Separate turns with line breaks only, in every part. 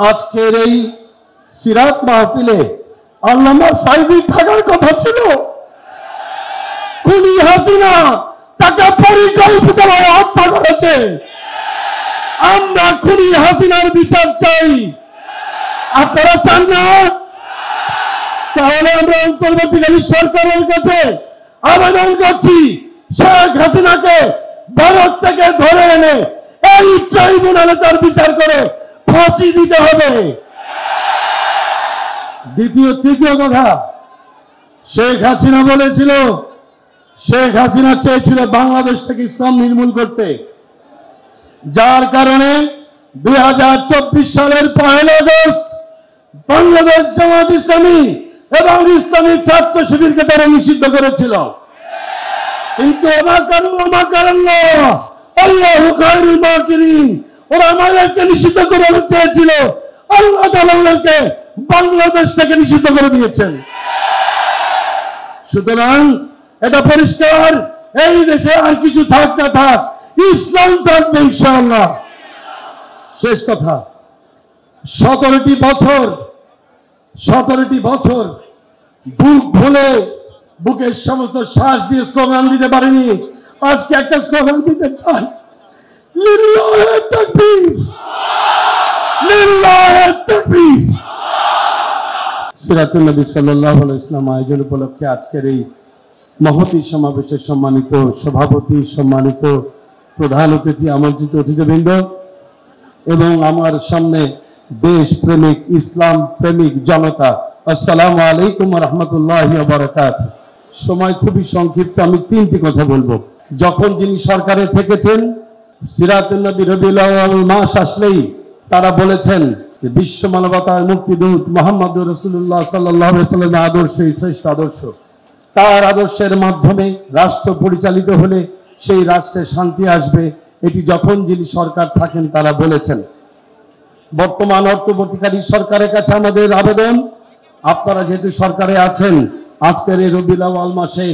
আজকের এই সিরাত মাহফিলে আল্লামা সাঈদী থাকার কথা ছিল। খুনি হাসিনা তাকে পরিকল্পিতভাবে হত্যা করেছে। আমরা খুনি হাসিনার বিচার চাই। আপনারা চান না? তাহলে আমরা অন্তর্বর্তীকালীন সরকারের কাছে আবেদন করছি, শেখ হাসিনাকে ভারত থেকে ধরে এনে এই ট্রাইব্যুনালে তার বিচার করে ফাঁসি দিতে হবে। তৃতীয় কথা, শেখ হাসিনা বলেছিল, শেখ হাসিনা চেয়েছিল বাংলাদেশ থেকে ইসলাম নির্মূল করতে, যার কারণে 2024 সালের 1 আগস্ট বাংলাদেশ জামাত ইসলামী এবং ইসলামী ছাত্র শিবিরকে তারা নিষিদ্ধ করেছিল। কিন্তু ওরা আমাদেরকে নিষিদ্ধ করে চেয়েছিল, আল্লাহ তাআলা ওদেরকে বাংলাদেশ থেকে নিষিদ্ধ করে দিয়েছেন। সুতরাং এটা পরিষ্কার, এই দেশে আর কিছু থাক না থাক, ইসলাম থাকবে ইনশাআল্লাহ। শেষ কথা, 17টি বছর বুক ভুলে বুকের সমস্ত শ্বাস দিয়ে স্লোগান দিতে পারিনি। আজকে একটা স্লোগান দিতে চাই, লিল্লাহে তাকবীর, লিল্লাহে তাকবীর। সিরাতুন নবী সাল্লাল্লাহু আলাইহি ওয়াসাল্লাম আয়োজন উপলক্ষে আজকের এই মহতী সমাবেশের সম্মানিত সভাপতি, সম্মানিত প্রধান অতিথি, আমন্ত্রিত অতিথিবৃন্দ এবং আমার সামনে দেশ প্রেমিক, ইসলাম প্রেমিক জনতা, আসসালামু আলাইকুম ওয়া রাহমাতুল্লাহি ওয়া বারাকাতুহু। সময় খুবই সংক্ষিপ্ত, আমি 3টি কথা বলবো। যখন যিনি সরকারে থেকেছেন, সিরাতুন নবী রবিউল আউয়াল মাস আসলেই তারা বলেছেন যে বিশ্ব মানবতার মুক্তিদূত মুহাম্মদুর রাসূলুল্লাহ সাল্লাল্লাহু আলাইহি ওয়াসাল্লামের আদর্শই শ্রেষ্ঠ আদর্শ। তার আদর্শের মাধ্যমে রাষ্ট্র পরিচালিত হলে সেই রাষ্ট্রে শান্তি আসবে, এটি যখন যিনি সরকার থাকেন তারা বলেছেন। বর্তমান অন্তর্বর্তীকালী সরকারের কাছে আমাদের আবেদন, আপনারা যেহেতু সরকারে আছেন, আজকের এই রবিউল আউয়াল মাসে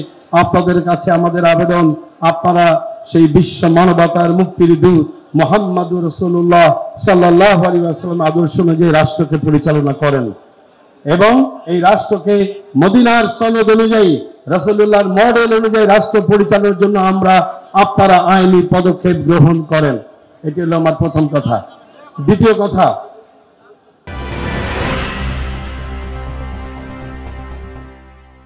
আপনাদের কাছে আমাদের আবেদন, আপনারা সেই বিশ্ব মানবতার মুক্তির দূত মুহাম্মদুর রাসূলুল্লাহ সাল্লাল্লাহু আলাইহি ওয়াসাল্লাম আদর্শ অনুযায়ী রাষ্ট্রকে পরিচালনা করেন এবং এই রাষ্ট্রকে মদিনার সনদ অনুযায়ী, রাসূলুল্লাহর মডেল অনুযায়ী রাষ্ট্র পরিচালনার জন্য আপনারা আইনি পদক্ষেপ গ্রহণ করেন। এটি হলো আমার প্রথম কথা। দ্বিতীয় কথা,